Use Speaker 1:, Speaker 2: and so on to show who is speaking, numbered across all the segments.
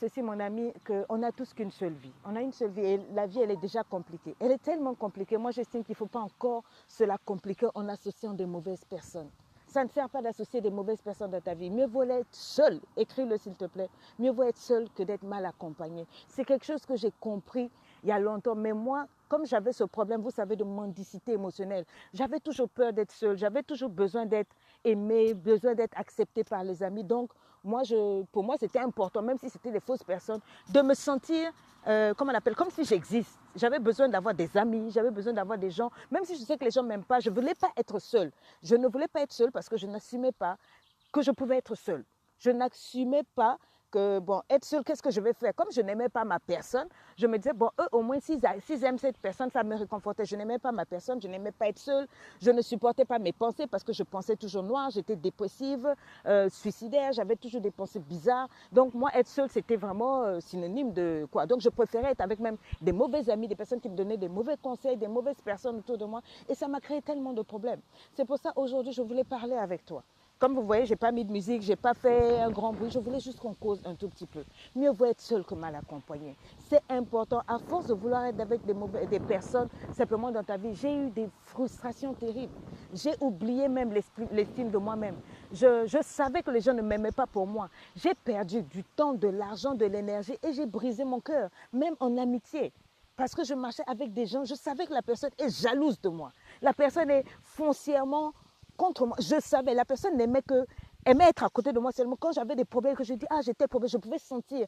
Speaker 1: ceci, mon ami, qu'on n'a tous qu'une seule vie. On a une seule vie et la vie, elle est déjà compliquée. Elle est tellement compliquée. Moi, j'estime qu'il ne faut pas encore se la compliquer en associant des mauvaises personnes. Ça ne sert pas d'associer des mauvaises personnes dans ta vie. Mieux vaut être seul, écris-le s'il te plaît. Mieux vaut être seul que d'être mal accompagné. C'est quelque chose que j'ai compris il y a longtemps. Mais moi, comme j'avais ce problème, vous savez, de mendicité émotionnelle, j'avais toujours peur d'être seule. J'avais toujours besoin d'être aimée, besoin d'être acceptée par les amis. Donc, pour moi, c'était important, même si c'était des fausses personnes, de me sentir, comment on appelle, comme si j'existe. J'avais besoin d'avoir des amis, j'avais besoin d'avoir des gens, même si je sais que les gens ne m'aiment pas, je ne voulais pas être seule. Je ne voulais pas être seule parce que je n'assumais pas que je pouvais être seule. Je n'assumais pas que, bon, être seule, qu'est-ce que je vais faire? Comme je n'aimais pas ma personne, je me disais, bon, eux, au moins, s'ils aiment cette personne, ça me réconfortait. Je n'aimais pas ma personne, je n'aimais pas être seule, je ne supportais pas mes pensées parce que je pensais toujours noir, j'étais dépressive, suicidaire, j'avais toujours des pensées bizarres. Donc, moi, être seule, c'était vraiment synonyme de quoi? Donc, je préférais être avec même des mauvais amis, des personnes qui me donnaient des mauvais conseils, des mauvaises personnes autour de moi. Et ça m'a créé tellement de problèmes. C'est pour ça, aujourd'hui, je voulais parler avec toi. Comme vous voyez, je n'ai pas mis de musique, je n'ai pas fait un grand bruit. Je voulais juste qu'on cause un tout petit peu. Mieux vaut être seul que mal accompagné. C'est important. À force de vouloir être avec des personnes simplement dans ta vie, j'ai eu des frustrations terribles. J'ai oublié même l'estime de moi-même. Je savais que les gens ne m'aimaient pas pour moi. J'ai perdu du temps, de l'argent, de l'énergie et j'ai brisé mon cœur, même en amitié. Parce que je marchais avec des gens, je savais que la personne est jalouse de moi. La personne est foncièrement contre moi. Je savais, la personne aimait être à côté de moi seulement quand j'avais des problèmes, que je dis, ah, j'étais problème, je pouvais sentir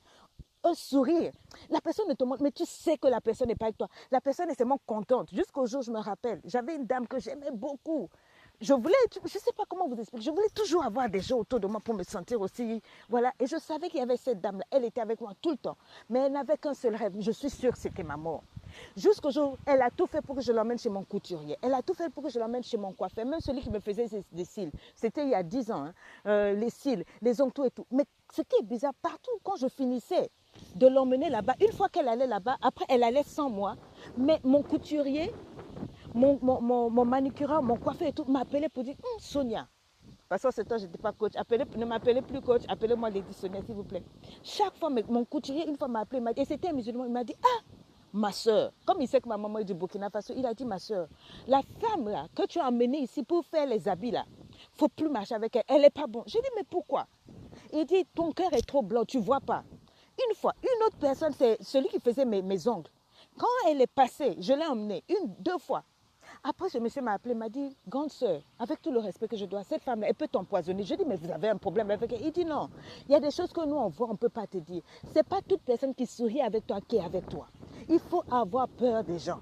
Speaker 1: un sourire. La personne ne te montre, mais tu sais que la personne n'est pas avec toi. La personne est seulement contente. Jusqu'au jour, je me rappelle, j'avais une dame que j'aimais beaucoup. Je ne sais pas comment vous expliquer, je voulais toujours avoir des gens autour de moi pour me sentir aussi, voilà. Et je savais qu'il y avait cette dame-là, elle était avec moi tout le temps. Mais elle n'avait qu'un seul rêve, je suis sûre que c'était ma mort. Jusqu'au jour, elle a tout fait pour que je l'emmène chez mon couturier. Elle a tout fait pour que je l'emmène chez mon coiffeur. Même celui qui me faisait des cils. C'était il y a 10 ans. Les cils, les ongles, tout et tout. Mais ce qui est bizarre, partout quand je finissais de l'emmener là-bas, une fois qu'elle allait là-bas, après elle allait sans moi. Mais mon couturier, mon manucureur, mon coiffeur et tout m'appelait pour dire Sonia. Parce que ce temps, je n'étais pas coach. Ne m'appelez plus coach, appelez-moi Lady Sonia, s'il vous plaît. Chaque fois, mon couturier, une fois m'a appelé, et c'était un musulman, il m'a dit, ah, ma soeur, comme il sait que ma maman est du Burkina Faso, il a dit, ma soeur, la femme là, que tu as emmenée ici pour faire les habits là, il ne faut plus marcher avec elle, elle n'est pas bonne. J'ai dit, mais pourquoi? Il dit, ton cœur est trop blanc, tu ne vois pas. Une fois, une autre personne, c'est celui qui faisait mes ongles. Quand elle est passée, je l'ai emmenée deux fois. Après, ce monsieur m'a appelé, m'a dit, grande sœur, avec tout le respect que je dois, cette femme-là, elle peut t'empoisonner. Je dis, mais vous avez un problème avec elle? Il dit, non, il y a des choses que nous, on voit, on ne peut pas te dire. Ce n'est pas toute personne qui sourit avec toi qui est avec toi. Il faut avoir peur des gens.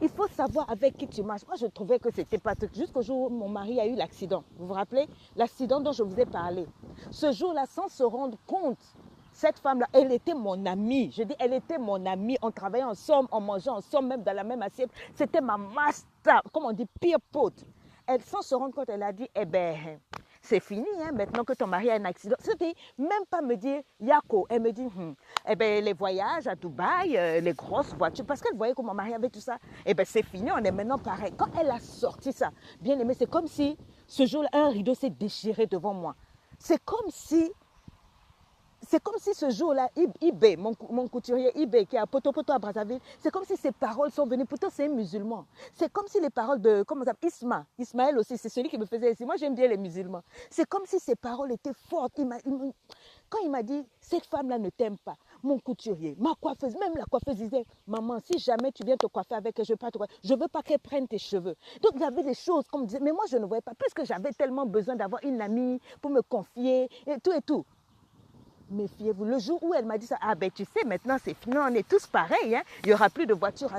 Speaker 1: Il faut savoir avec qui tu marches. Moi, je trouvais que c'était pas tout. Jusqu'au jour où mon mari a eu l'accident. Vous vous rappelez? L'accident dont je vous ai parlé. Ce jour-là, sans se rendre compte, cette femme-là, elle était mon amie. Je dis, elle était mon amie. On travaillait ensemble, on mangeait ensemble, même dans la même assiette. C'était ma master, comme on dit, pire pote. Elle, sans se rendre compte, elle a dit, eh ben, c'est fini, hein, maintenant que ton mari a un accident. C'était même pas me dire, Yako. Elle me dit, eh ben, les voyages à Dubaï, les grosses voitures, parce qu'elle voyait que mon mari avait tout ça. Eh ben, c'est fini, on est maintenant pareil. Quand elle a sorti ça, bien aimé, c'est comme si ce jour-là, un rideau s'est déchiré devant moi. C'est comme si ce jour-là, Ibé, mon couturier Ibé, qui est à Poto à Brazzaville, c'est comme si ses paroles sont venues. Pourtant, c'est un musulman. C'est comme si les paroles de, comment ça s'appelle, Ismaël aussi, c'est celui qui me faisait ici. Moi, j'aime bien les musulmans. C'est comme si ses paroles étaient fortes. Quand il m'a dit, cette femme-là ne t'aime pas, mon couturier, ma coiffeuse, même la coiffeuse disait, maman, si jamais tu viens te coiffer avec elle, je ne veux pas qu'elle prenne tes cheveux. Donc, il y avait des choses comme disait, mais moi, je ne voyais pas, puisque j'avais tellement besoin d'avoir une amie pour me confier, et tout et tout. Méfiez-vous. Le jour où elle m'a dit ça, ah ben tu sais, maintenant c'est fini, on est tous pareils. Hein? Il n'y aura plus de voitures,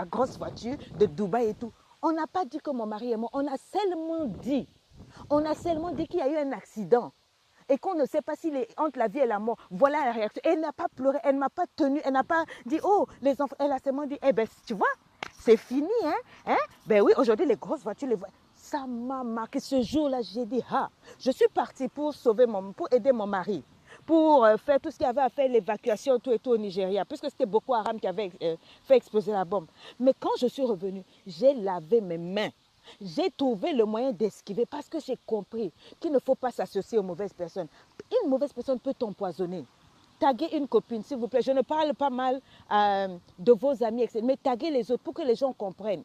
Speaker 1: grosses voitures, de Dubaï et tout. On n'a pas dit que mon mari est mort, on a seulement dit qu'il y a eu un accident et qu'on ne sait pas s'il est entre la vie et la mort. Voilà la réaction. Elle n'a pas pleuré, elle ne m'a pas tenue, elle n'a pas dit, oh, les enfants, elle a seulement dit, eh ben tu vois, c'est fini, hein? Ben oui, aujourd'hui les grosses voitures, ça m'a marqué. Ce jour-là, j'ai dit, ah, je suis partie pour aider mon mari, pour faire tout ce qu'il y avait à faire, l'évacuation, tout et tout au Nigeria, puisque c'était Boko Haram qui avait fait exploser la bombe. Mais quand je suis revenue, j'ai lavé mes mains. J'ai trouvé le moyen d'esquiver parce que j'ai compris qu'il ne faut pas s'associer aux mauvaises personnes. Une mauvaise personne peut t'empoisonner. taguez une copine, s'il vous plaît. Je ne parle pas mal de vos amis, etc., mais taguez les autres pour que les gens comprennent.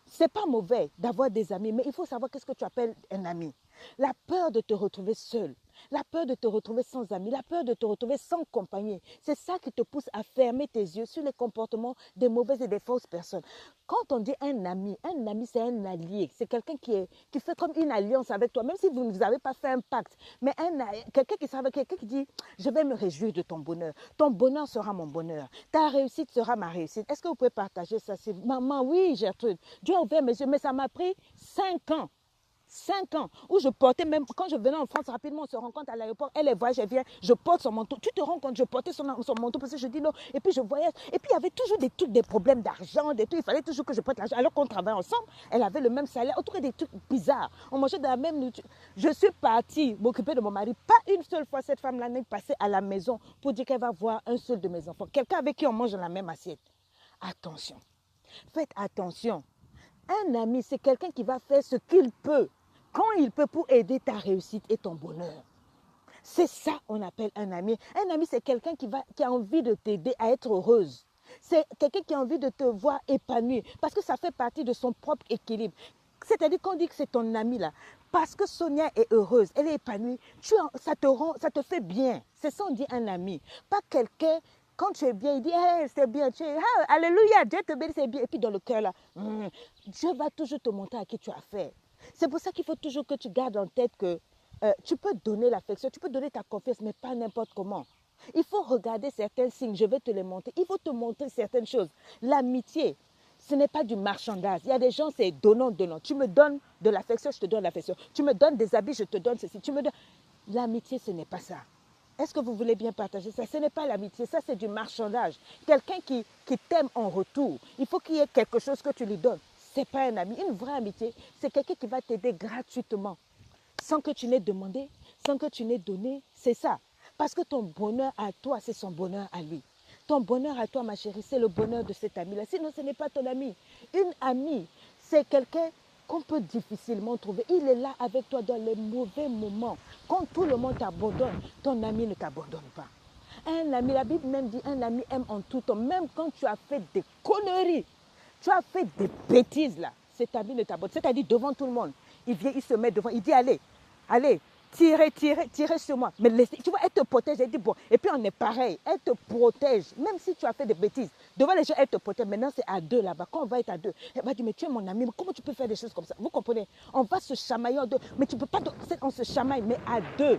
Speaker 1: C'est pas mauvais d'avoir des amis, mais il faut savoir qu'est-ce que tu appelles un ami. La peur de te retrouver seul, la peur de te retrouver sans amis, la peur de te retrouver sans compagnie, c'est ça qui te pousse à fermer tes yeux sur les comportements des mauvaises et des fausses personnes. Quand on dit un ami c'est un allié, c'est quelqu'un qui fait comme une alliance avec toi, même si vous ne avez pas fait un pacte, mais quelqu'un qui dit, je vais me réjouir de ton bonheur sera mon bonheur, ta réussite sera ma réussite. Est-ce que vous pouvez partager ça? Maman, oui Gertrude, Dieu a ouvert mes yeux, mais ça m'a pris 5 ans. 5 ans, où je portais même, quand je venais en France rapidement, on se rencontre à l'aéroport, elle est voyage, elle vient, je porte son manteau. Tu te rends compte, je portais son manteau parce que je dis non, et puis je voyage. Et puis il y avait toujours des trucs, des problèmes d'argent, des trucs, il fallait toujours que je porte l'argent. Alors qu'on travaillait ensemble, elle avait le même salaire, autour des trucs bizarres. On mangeait de la même nourriture. Je suis partie m'occuper de mon mari. Pas une seule fois, cette femme-là n'est passée à la maison pour dire qu'elle va voir un seul de mes enfants. Quelqu'un avec qui on mange dans la même assiette. Attention, faites attention. Un ami, c'est quelqu'un qui va faire ce qu'il peut, quand il peut, pour aider ta réussite et ton bonheur. C'est ça qu'on appelle un ami. Un ami, c'est quelqu'un qui a envie de t'aider à être heureuse. C'est quelqu'un qui a envie de te voir épanouie, parce que ça fait partie de son propre équilibre. C'est-à-dire qu'on dit que c'est ton ami là, parce que Sonia est heureuse, elle est épanouie, ça te fait bien. C'est ça on dit un ami. Pas quelqu'un, quand tu es bien, il dit hey, c'est bien, alléluia, Dieu te bénit, c'est bien. Et puis dans le cœur là, Dieu va toujours te montrer à qui tu as affaire. C'est pour ça qu'il faut toujours que tu gardes en tête que tu peux donner l'affection, tu peux donner ta confiance, mais pas n'importe comment. Il faut regarder certains signes, je vais te les montrer. Il faut te montrer certaines choses. L'amitié, ce n'est pas du marchandage. Il y a des gens, c'est donnant. Tu me donnes de l'affection, je te donne l'affection. Tu me donnes des habits, je te donne ceci. L'amitié, ce n'est pas ça. Est-ce que vous voulez bien partager ça? Ce n'est pas l'amitié, ça c'est du marchandage. Quelqu'un qui t'aime en retour, il faut qu'il y ait quelque chose que tu lui donnes. Ce n'est pas un ami. Une vraie amitié, c'est quelqu'un qui va t'aider gratuitement, sans que tu n'aies demandé, sans que tu n'aies donné. C'est ça. Parce que ton bonheur à toi, c'est son bonheur à lui. Ton bonheur à toi, ma chérie, c'est le bonheur de cet ami-là. Sinon, ce n'est pas ton ami. Une amie, c'est quelqu'un qu'on peut difficilement trouver. Il est là avec toi dans les mauvais moments. Quand tout le monde t'abandonne, ton ami ne t'abandonne pas. Un ami, la Bible même dit, un ami aime en tout temps. Même quand tu as fait des conneries, tu as fait des bêtises là, cet ami ne t'abandonne. C'est-à-dire devant tout le monde. Il vient, il se met devant, il dit allez, tirez sur moi. Mais laissez, tu vois, elle te protège. Elle dit bon, et puis on est pareil, elle te protège. Même si tu as fait des bêtises, devant les gens, elle te protège. Maintenant, c'est à deux là-bas. Quand on va être à deux, elle va dire mais tu es mon ami, mais comment tu peux faire des choses comme ça? Vous comprenez? On va se chamailler en deux. Mais tu peux pas, on se chamaille, mais à deux.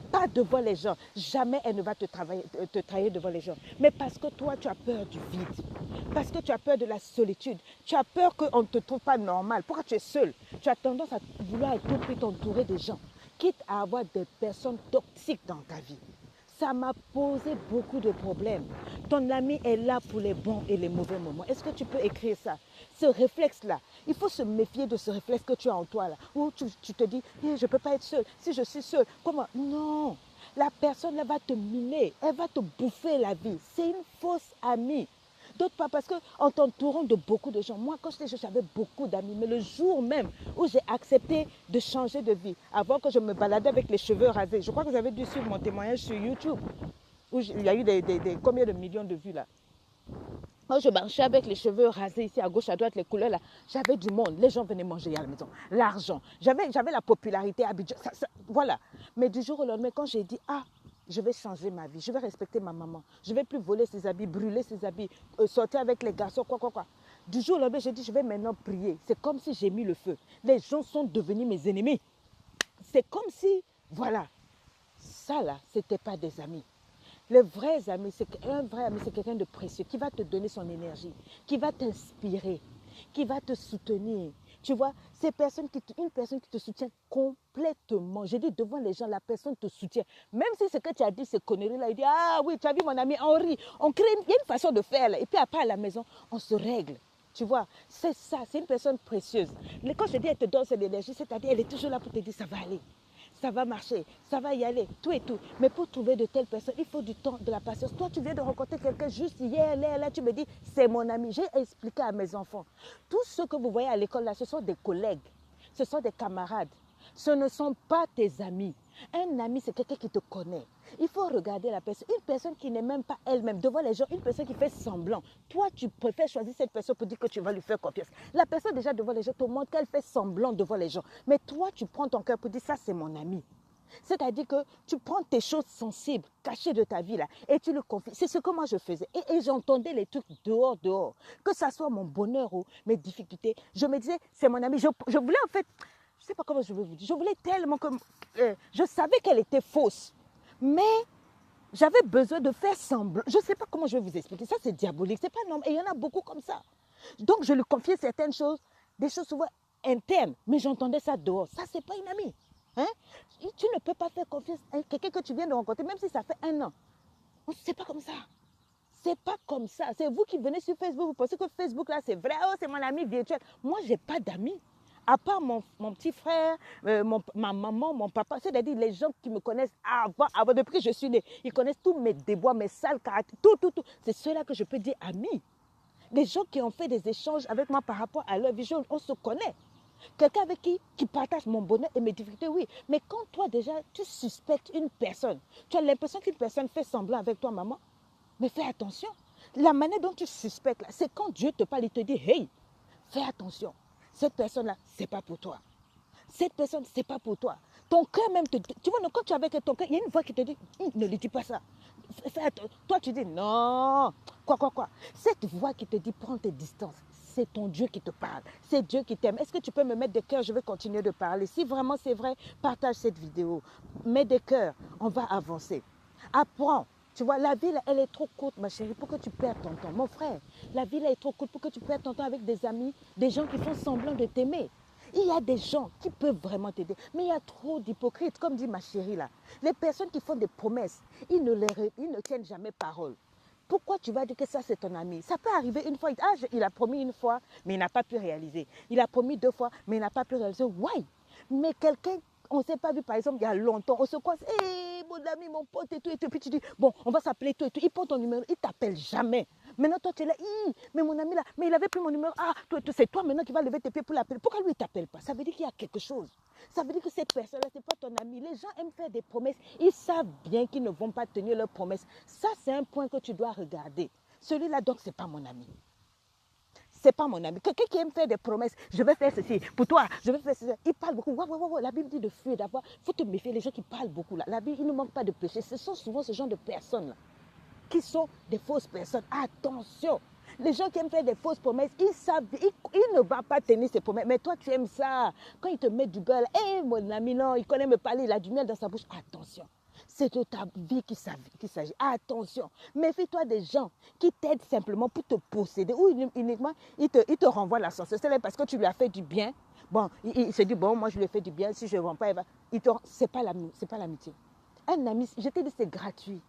Speaker 1: Pas devant les gens. Jamais elle ne va te trahir devant les gens. Mais parce que toi, tu as peur du vide. Parce que tu as peur de la solitude. Tu as peur qu'on ne te trouve pas normal. Pourquoi tu es seul? Tu as tendance à vouloir à tout prix t'entourer des gens, quitte à avoir des personnes toxiques dans ta vie. Ça m'a posé beaucoup de problèmes. Ton ami est là pour les bons et les mauvais moments. Est-ce que tu peux écrire ça? Ce réflexe-là, il faut se méfier de ce réflexe que tu as en toi là, où tu te dis, je ne peux pas être seule. Si je suis seule, comment? Non, la personne là va te miner, elle va te bouffer la vie. C'est une fausse amie. D'autres pas, parce qu'en t'entourant de beaucoup de gens, moi quand j'étais jeune, j'avais beaucoup d'amis, mais le jour même où j'ai accepté de changer de vie, avant que je me baladais avec les cheveux rasés, je crois que vous avez dû suivre mon témoignage sur YouTube, où il y a eu combien de millions de vues là. Quand je marchais avec les cheveux rasés ici à gauche, à droite, les couleurs là, j'avais du monde. Les gens venaient manger à la maison. L'argent. J'avais la popularité à Abidjan. Voilà. Mais du jour au lendemain, quand j'ai dit, je vais changer ma vie, je vais respecter ma maman, je ne vais plus voler ses habits, brûler ses habits, sortir avec les garçons, quoi. Du jour au lendemain, j'ai dit, je vais maintenant prier. C'est comme si j'ai mis le feu. Les gens sont devenus mes ennemis. C'est comme si, voilà, ça là, ce n'était pas des amis. Les vrais amis, un vrai ami, c'est quelqu'un de précieux qui va te donner son énergie, qui va t'inspirer, qui va te soutenir. Tu vois, une personne qui te soutient complètement. J'ai dit devant les gens, la personne te soutient. Même si ce que tu as dit, ces conneries-là, il dit, ah oui, tu as vu mon ami, on rit. Il y a une façon de faire. Là. Et puis après, à la maison, on se règle. Tu vois, c'est ça, c'est une personne précieuse. Mais quand je dis elle te donne cette énergie, c'est-à-dire elle est toujours là pour te dire, ça va aller. Ça va marcher, ça va y aller, tout et tout. Mais pour trouver de telles personnes, il faut du temps, de la patience. Toi, tu viens de rencontrer quelqu'un juste hier, là, tu me dis, c'est mon ami. J'ai expliqué à mes enfants. Tous ceux que vous voyez à l'école, là, ce sont des collègues, ce sont des camarades. Ce ne sont pas tes amis. Un ami, c'est quelqu'un qui te connaît. Il faut regarder la personne. Une personne qui n'est même pas elle-même devant les gens, une personne qui fait semblant. Toi, tu préfères choisir cette personne pour dire que tu vas lui faire confiance. La personne déjà devant les gens te montre qu'elle fait semblant devant les gens. Mais toi, tu prends ton cœur pour dire ça, c'est mon ami. C'est-à-dire que tu prends tes choses sensibles, cachées de ta vie là, et tu le confies. C'est ce que moi je faisais. Et j'entendais les trucs dehors. Que ça soit mon bonheur ou mes difficultés. Je me disais, c'est mon ami. Je voulais en fait, je ne sais pas comment je vais vous dire, je voulais tellement que... je savais qu'elle était fausse. Mais j'avais besoin de faire semblant. Je ne sais pas comment je vais vous expliquer. Ça, c'est diabolique. C'est pas normal. Et il y en a beaucoup comme ça. Donc, je lui confiais certaines choses, des choses souvent internes. Mais j'entendais ça dehors. Ça, ce n'est pas une amie. Hein? Tu ne peux pas faire confiance à quelqu'un que tu viens de rencontrer, même si ça fait 1 an. C'est pas comme ça. C'est pas comme ça. C'est vous qui venez sur Facebook, vous pensez que Facebook, là, c'est vrai. Oh, c'est mon ami virtuel. Moi, je n'ai pas d'amis. À part mon petit frère, ma maman, mon papa, c'est-à-dire les gens qui me connaissent avant, depuis que je suis née. Ils connaissent tous mes déboires, mes sales caractères, tout. C'est ceux-là que je peux dire amis. Des gens qui ont fait des échanges avec moi par rapport à leur vision, on se connaît. Quelqu'un avec qui partage mon bonheur et mes difficultés, oui. Mais quand toi déjà, tu suspectes une personne, tu as l'impression qu'une personne fait semblant avec toi, maman, mais fais attention. La manière dont tu suspectes, c'est quand Dieu te parle, il te dit, hey, fais attention. Cette personne-là, ce n'est pas pour toi. Cette personne, ce n'est pas pour toi. Ton cœur même te dit, tu vois, quand tu es avec ton cœur, il y a une voix qui te dit, ne lui dis pas ça. Toi, tu dis, non, quoi. Cette voix qui te dit, prends tes distances. C'est ton Dieu qui te parle. C'est Dieu qui t'aime. Est-ce que tu peux me mettre des cœurs? Je vais continuer de parler. Si vraiment c'est vrai, partage cette vidéo. Mets des cœurs. On va avancer. Apprends. Tu vois, la vie, là, elle est trop courte, ma chérie, pour que tu perdes ton temps. Mon frère, la vie, là, est trop courte pour que tu perdes ton temps avec des amis, des gens qui font semblant de t'aimer. Il y a des gens qui peuvent vraiment t'aider, mais il y a trop d'hypocrites, comme dit ma chérie là. Les personnes qui font des promesses, ils ne tiennent jamais parole. Pourquoi tu vas dire que ça, c'est ton ami? Ça peut arriver une fois. Ah, il a promis une fois, mais il n'a pas pu réaliser. Il a promis 2 fois, mais il n'a pas pu réaliser. Why? Mais quelqu'un, on ne s'est pas vu, par exemple, il y a longtemps, on se croise, hé, mon ami, mon pote, et tout, puis tu dis, bon, on va s'appeler tout et tout. Il prend ton numéro, il ne t'appelle jamais. Maintenant, toi, tu es là, mais mon ami là, mais il avait pris mon numéro. Ah, c'est toi maintenant qui vas lever tes pieds pour l'appeler. Pourquoi lui, il ne t'appelle pas? Ça veut dire qu'il y a quelque chose. Ça veut dire que cette personne-là, ce n'est pas ton ami. Les gens aiment faire des promesses. Ils savent bien qu'ils ne vont pas tenir leurs promesses. Ça, c'est un point que tu dois regarder. Celui-là, donc, ce n'est pas mon ami. C'est pas mon ami. Quelqu'un qui aime faire des promesses, je vais faire ceci pour toi, je vais faire ceci. Il parle beaucoup. La Bible dit de fuir, d'avoir. Il faut te méfier, les gens qui parlent beaucoup là. La Bible, il ne manque pas de péché. Ce sont souvent ce genre de personnes là qui sont des fausses personnes. Attention, les gens qui aiment faire des fausses promesses, ils savent, ils ne vont pas tenir ces promesses. Mais toi, tu aimes ça. Quand ils te mettent du beurre, hé, mon ami, non, il connaît me parler, il a du miel dans sa bouche. Attention. C'est de ta vie qu'il s'agit. Attention, méfie-toi des gens qui t'aident simplement pour te posséder ou uniquement ils te renvoient la sorcellerie. C'est parce que tu lui as fait du bien. Bon, il se dit, bon, moi je lui ai fait du bien, si je ne rends pas, c'est pas l'amitié. Un ami, je t'ai dit, c'est gratuit.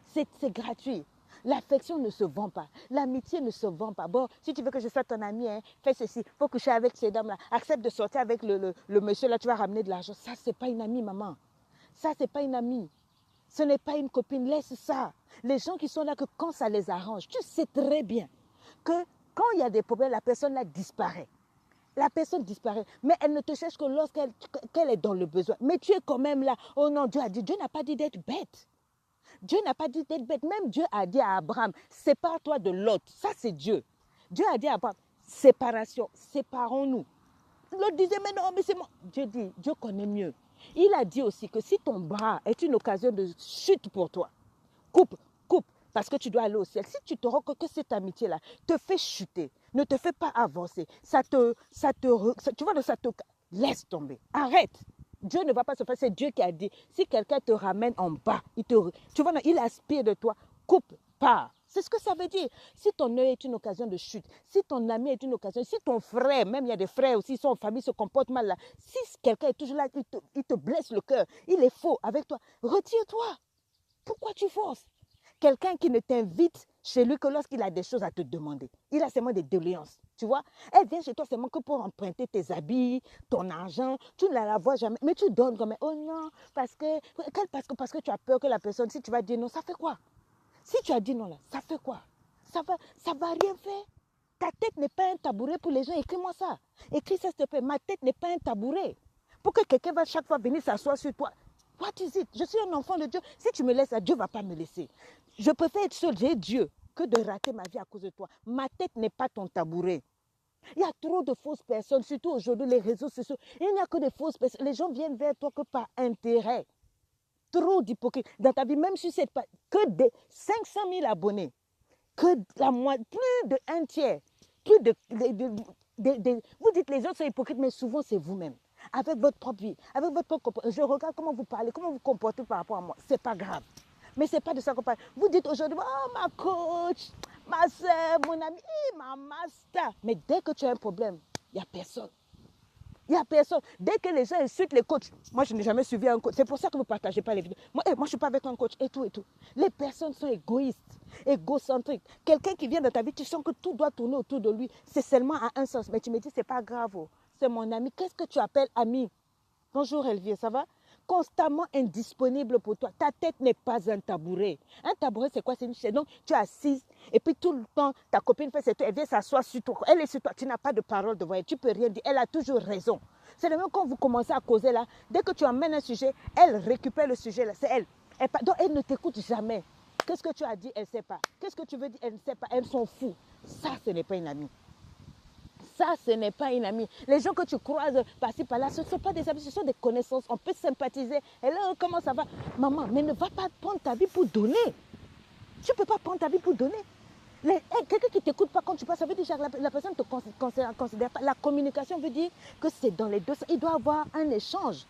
Speaker 1: C'est gratuit. L'affection ne se vend pas. L'amitié ne se vend pas. Bon, si tu veux que je sois ton ami, hein, fais ceci. Il faut coucher avec ces dames-là. Accepte de sortir avec le monsieur là, tu vas ramener de l'argent. Ça, ce n'est pas une amie, maman. Ça, ce n'est pas une amie. Ce n'est pas une copine. Laisse ça. Les gens qui sont là, que quand ça les arrange, tu sais très bien que quand il y a des problèmes, la personne là disparaît. La personne disparaît. Mais elle ne te cherche que lorsqu'elle est dans le besoin. Mais tu es quand même là. Oh non, Dieu a dit, Dieu n'a pas dit d'être bête. Dieu n'a pas dit d'être bête. Même Dieu a dit à Abraham, sépare-toi de Lot. Ça, c'est Dieu. Dieu a dit à Abraham, séparation, séparons-nous. L'autre disait, mais non, mais c'est moi. Dieu dit, Dieu connaît mieux. Il a dit aussi que si ton bras est une occasion de chute pour toi, coupe, parce que tu dois aller au ciel. Si tu te rends compte que cette amitié-là te fait chuter, ne te fait pas avancer, tu vois, ça te laisse tomber. Arrête. Dieu ne va pas se faire, c'est Dieu qui a dit, si quelqu'un te ramène en bas, tu vois, il aspire de toi, coupe, pars. C'est ce que ça veut dire. Si ton œil est une occasion de chute, si ton ami est une occasion, si ton frère, même il y a des frères aussi, son famille se comporte mal là, si quelqu'un est toujours là, il te blesse le cœur, il est faux avec toi, retire-toi. Pourquoi tu forces? Quelqu'un qui ne t'invite chez lui que lorsqu'il a des choses à te demander. Il a seulement des doléances, tu vois. Elle vient chez toi seulement que pour emprunter tes habits, ton argent. Tu ne la vois jamais, mais tu donnes comme, oh non, parce que tu as peur que la personne, si tu vas dire non, ça fait quoi? Si tu as dit non là, ça fait quoi? Ça va rien faire. Ta tête n'est pas un tabouret pour les gens. Écris-moi ça. Écris ça, s'il te plaît. Ma tête n'est pas un tabouret. Pour que quelqu'un va chaque fois venir s'asseoir sur toi. What is it? Je suis un enfant de Dieu. Si tu me laisses, Dieu ne va pas me laisser. Je préfère être seul, j'ai Dieu, que de rater ma vie à cause de toi. Ma tête n'est pas ton tabouret. Il y a trop de fausses personnes, surtout aujourd'hui, les réseaux sociaux. Il n'y a que des fausses personnes. Les gens viennent vers toi que par intérêt. Trop d'hypocrites. Dans ta vie, même si c'est pas que des 500 000 abonnés, que la moitié, plus de un tiers, plus vous dites les autres sont hypocrites, mais souvent c'est vous-même. Avec votre propre vie, avec votre propre comportement. Je regarde comment vous parlez, comment vous comportez par rapport à moi. C'est pas grave. Mais c'est pas de ça qu'on parle. Vous dites aujourd'hui, oh ma coach, ma soeur, mon ami, ma master. Mais dès que tu as un problème, il n'y a personne. Il n'y a personne. Dès que les gens insultent les coachs, moi je n'ai jamais suivi un coach. C'est pour ça que vous ne partagez pas les vidéos. Moi, je ne suis pas avec un coach et tout et tout. Les personnes sont égoïstes, égocentriques. Quelqu'un qui vient dans ta vie, tu sens que tout doit tourner autour de lui. C'est seulement à un sens. Mais tu me dis, c'est pas grave. Oh. C'est mon ami. Qu'est-ce que tu appelles ami? Bonjour Elvire, ça va? Constamment indisponible pour toi. Ta tête n'est pas un tabouret. Un tabouret, c'est quoi? C'est une chaise. Donc, tu es assise et puis tout le temps, ta copine fait cette... Elle vient s'asseoir sur toi. Elle est sur toi. Tu n'as pas de parole devant elle. Tu ne peux rien dire. Elle a toujours raison. C'est le même quand vous commencez à causer là. Dès que tu amènes un sujet, elle récupère le sujet là. C'est elle. Donc, elle ne t'écoute jamais. Qu'est-ce que tu as dit? Elle ne sait pas. Qu'est-ce que tu veux dire? Elle ne sait pas. Elle s'en fout. Ça, ce n'est pas une amie. Ça, ce n'est pas une amie. Les gens que tu croises par-ci, par-là, ce ne sont pas des amis, ce sont des connaissances. On peut sympathiser. Et là, comment ça va? Maman, mais ne va pas prendre ta vie pour donner. Tu ne peux pas prendre ta vie pour donner. Quelqu'un qui ne t'écoute pas quand tu passes, ça veut dire que la personne ne te considère pas. La communication veut dire que c'est dans les deux sens. Il doit y avoir un échange.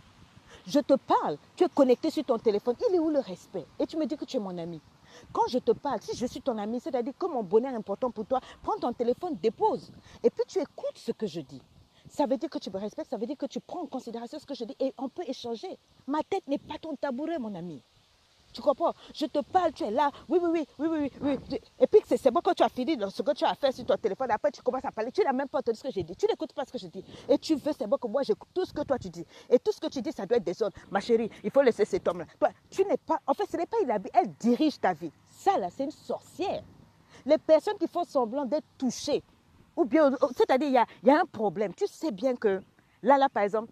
Speaker 1: Je te parle, tu es connecté sur ton téléphone. Il est où le respect? Et tu me dis que tu es mon ami. Quand je te parle, si je suis ton ami, c'est-à-dire que mon bonheur est important pour toi, prends ton téléphone, dépose. Et puis tu écoutes ce que je dis. Ça veut dire que tu me respectes, ça veut dire que tu prends en considération ce que je dis et on peut échanger. Ma tête n'est pas ton tabouret, mon ami. Tu comprends? Je te parle, tu es là. Oui. Et puis c'est bon quand tu as fini ce que tu as fait sur ton téléphone. Après, tu commences à parler. Tu n'as même pas entendu ce que j'ai dit. Tu n'écoutes pas ce que je dis. Et tu veux, c'est bon que moi, j'écoute tout ce que toi tu dis. Et tout ce que tu dis, ça doit être désordre. Ma chérie, il faut laisser cet homme-là. Toi, tu n'es pas... En fait, ce n'est pas une habit. Elle dirige ta vie. Ça, là, c'est une sorcière. Les personnes qui font semblant d'être touchées, ou bien, c'est-à-dire, il y a un problème. Tu sais bien que, là, par exemple,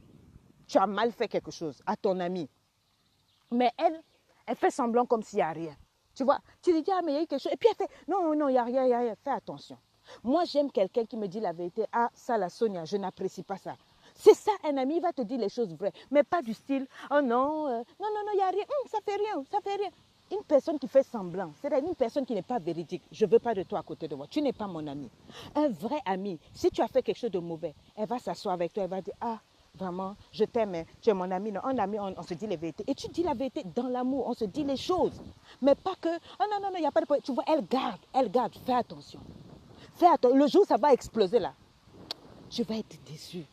Speaker 1: tu as mal fait quelque chose à ton ami. Mais elle fait semblant comme s'il n'y a rien. Tu vois, tu lui dis, ah, mais il y a eu quelque chose. Et puis elle fait, non, il n'y a rien. Fais attention. Moi, j'aime quelqu'un qui me dit la vérité. Ah, ça, la Sonia, je n'apprécie pas ça. C'est ça, un ami, il va te dire les choses vraies. Mais pas du style, oh non, non, il n'y a rien. Ça fait rien. Une personne qui fait semblant, c'est-à-dire une personne qui n'est pas véridique. Je ne veux pas de toi à côté de moi. Tu n'es pas mon ami. Un vrai ami, si tu as fait quelque chose de mauvais, elle va s'asseoir avec toi, elle va dire, ah, vraiment, je t'aime, tu es mon ami. Non, un ami, on se dit les vérités. Et tu dis la vérité dans l'amour, on se dit les choses. Mais pas que, oh non, il n'y a pas de problème. Tu vois, elle garde, fais attention. Fais attention, le jour où ça va exploser là, tu vas être déçu.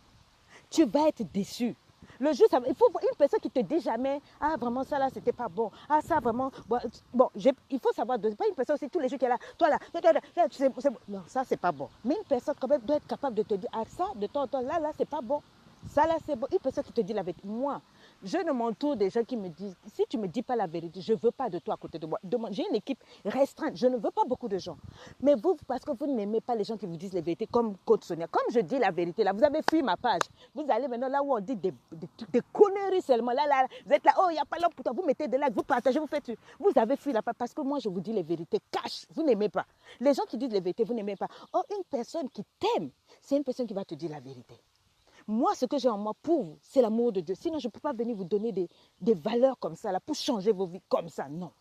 Speaker 1: Le jour, il faut une personne qui te dit jamais, ah vraiment ça là, c'était pas bon. Ah ça vraiment, il faut savoir, pas une personne aussi tous les jours qui est là, toi là, non, ça c'est pas bon. Mais une personne quand même doit être capable de te dire, ah ça, de temps en temps, là, c'est pas bon. Ça là, c'est bon. Une personne qui te dit la vérité. Moi, je ne m'entoure des gens qui me disent, si tu ne me dis pas la vérité, je ne veux pas de toi à côté de moi. J'ai une équipe restreinte, je ne veux pas beaucoup de gens. Mais vous, parce que vous n'aimez pas les gens qui vous disent les vérités, comme Coach Sonia, comme je dis la vérité, là, vous avez fui ma page. Vous allez maintenant là où on dit des conneries seulement. Là, vous êtes là, oh, il n'y a pas l'homme pour toi. Vous mettez des likes, vous partagez, vous faites. Vous avez fui la page parce que moi, je vous dis les vérités. Cash, vous n'aimez pas. Les gens qui disent les vérités, vous n'aimez pas. Oh, une personne qui t'aime, c'est une personne qui va te dire la vérité. Moi, ce que j'ai en moi pour vous, c'est l'amour de Dieu. Sinon, je ne peux pas venir vous donner des valeurs comme ça, là, pour changer vos vies comme ça, non.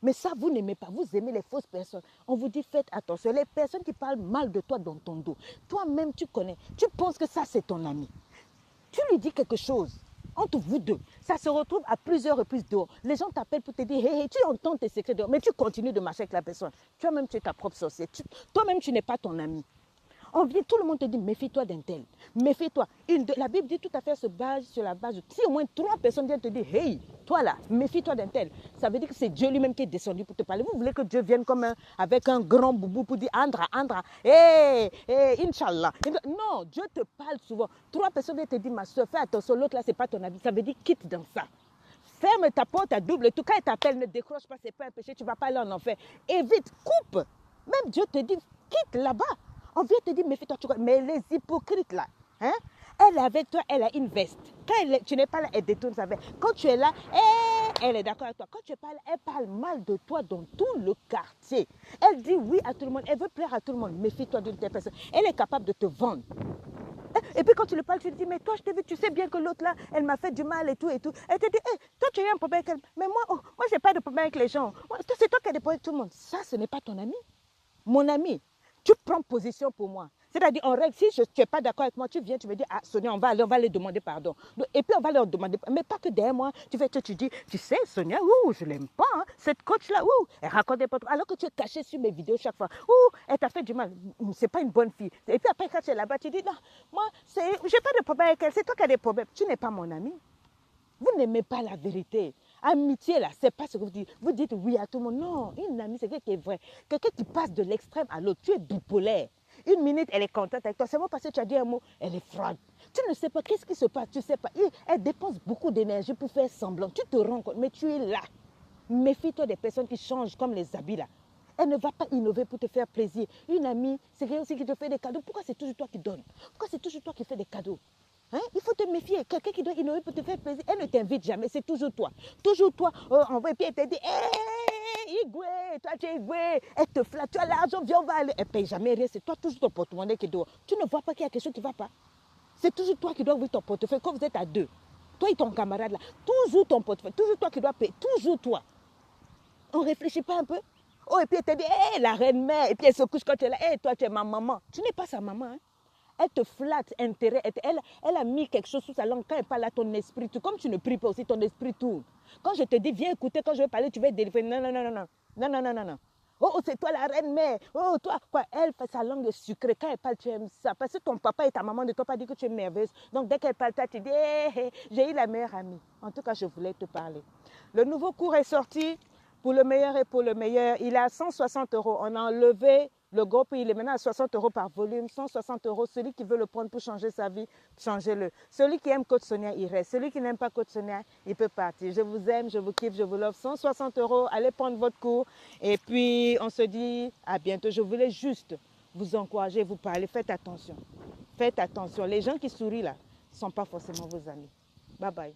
Speaker 1: Mais ça, vous n'aimez pas. Vous aimez les fausses personnes. On vous dit, faites attention. Les personnes qui parlent mal de toi dans ton dos, toi-même, tu connais. Tu penses que ça, c'est ton ami. Tu lui dis quelque chose entre vous deux. Ça se retrouve à plusieurs reprises dehors. Les gens t'appellent pour te dire, hey, tu entends tes secrets dehors, mais tu continues de marcher avec la personne. Toi-même, tu es ta propre sorcière. Toi-même, tu n'es pas ton ami. On vient, tout le monde te dit, méfie-toi d'un tel. Méfie-toi. La Bible dit tout à fait se base sur la base. Si au moins 3 personnes viennent te dire, hey, toi là, méfie-toi d'un tel. Ça veut dire que c'est Dieu lui-même qui est descendu pour te parler. Vous voulez que Dieu vienne avec un grand boubou pour dire, Andra, hey, Inch'Allah. Non, Dieu te parle souvent. 3 personnes viennent te dire, ma soeur, fais attention, l'autre là, c'est pas ton avis. Ça veut dire, quitte dans ça. Ferme ta porte à double. Tout cas, il t'appelle, ne décroche pas, c'est pas un péché, tu ne vas pas aller en enfer. Évite, coupe. Même Dieu te dit, quitte là-bas. On vient te dire, méfie-toi, mais les hypocrites là, hein, Elle est avec toi, elle a une veste. Quand tu n'es pas là, elle détourne sa veste. Quand tu es là, elle est d'accord avec toi. Quand tu parles, elle parle mal de toi dans tout le quartier. Elle dit oui à tout le monde, elle veut plaire à tout le monde. Méfie-toi d'une telle personne. Elle est capable de te vendre. Et puis quand tu lui parles, tu lui dis, mais toi, je t'ai vu, tu sais bien que l'autre là, elle m'a fait du mal et tout et tout. Elle te dit, hey, toi, tu as eu un problème avec elle. Mais moi, oh, moi, je n'ai pas de problème avec les gens. C'est toi qui as des problèmes avec tout le monde. Ça, ce n'est pas ton ami. Mon ami, tu prends position pour moi. C'est-à-dire, en règle, si tu n'es pas d'accord avec moi, tu viens, tu me dis, ah, Sonia, on va aller demander pardon. Et puis, on va leur demander, mais pas que derrière moi. Tu dis, tu sais, Sonia, je ne l'aime pas. Hein. Cette coach-là, elle raconte des potes. Alors que tu es caché sur mes vidéos chaque fois. Elle t'a fait du mal. C'est pas une bonne fille. Et puis après, quand tu es là-bas, tu dis, non, moi, je n'ai pas de problème avec elle. C'est toi qui as des problèmes. Tu n'es pas mon ami. Vous n'aimez pas la vérité. Amitié, là, c'est pas ce que vous dites. Vous dites oui à tout le monde. Non, une amie, c'est quelqu'un qui est vrai. Quelqu'un qui passe de l'extrême à l'autre. Tu es bipolaire. Une minute, elle est contente avec toi. C'est moi parce que tu as dit un mot, elle est froide. Tu ne sais pas qu'est-ce qui se passe. Tu ne sais pas. Elle dépense beaucoup d'énergie pour faire semblant. Tu te rends compte, mais tu es là. Méfie-toi des personnes qui changent comme les habits là. Elle ne va pas innover pour te faire plaisir. Une amie, c'est quelqu'un aussi qui te fait des cadeaux. Pourquoi c'est toujours toi qui donnes? Pourquoi c'est toujours toi qui fais des cadeaux? Hein? Il faut te méfier. Quelqu'un qui doit innover pour te faire plaisir, elle ne t'invite jamais. C'est toujours toi. Toujours toi. Et puis elle te dit, hé, Igwe, toi tu es Igwe. Elle te flatte, tu as l'argent, viens, on va aller. Elle ne paye jamais rien. C'est toi, toujours ton porte-monnaie qui doit. Tu ne vois pas qu'il y a quelque chose qui ne va pas. C'est toujours toi qui dois ouvrir ton portefeuille. Quand vous êtes à deux, toi et ton camarade là, toujours ton portefeuille. Toujours toi qui dois payer. Toujours toi. On ne réfléchit pas un peu? Et puis elle te dit, hé, la reine-mère. Et puis elle se couche quand tu es là. Hé, toi tu es ma maman. Tu n'es pas sa maman. Hein? Elle te flatte, intérêt. Elle a mis quelque chose sous sa langue. Quand elle parle à ton esprit, comme tu ne pries pas aussi, ton esprit tourne. Quand je te dis, viens écouter, quand je vais parler, tu vas être délivré. Non, non, non, non, non. Non, non, non, non, non. C'est toi la reine-mère. Toi, quoi. Elle fait sa langue sucrée. Quand elle parle, tu aimes ça. Parce que ton papa et ta maman ne t'ont pas dit que tu es merveilleuse. Donc, dès qu'elle parle, tu dis, j'ai eu la meilleure amie. En tout cas, je voulais te parler. Le nouveau cours est sorti pour le meilleur et pour le meilleur. Il est à 160 €. On a enlevé le gros prix. Il est maintenant à 60 € par volume. 160 €. Celui qui veut le prendre pour changer sa vie, changez-le. Celui qui aime Coach Sonia, il reste. Celui qui n'aime pas Coach Sonia, il peut partir. Je vous aime, je vous kiffe, je vous l'offre. 160 €. Allez prendre votre cours. Et puis, on se dit à bientôt. Je voulais juste vous encourager, vous parler. Faites attention. Faites attention. Les gens qui sourient là ne sont pas forcément vos amis. Bye bye.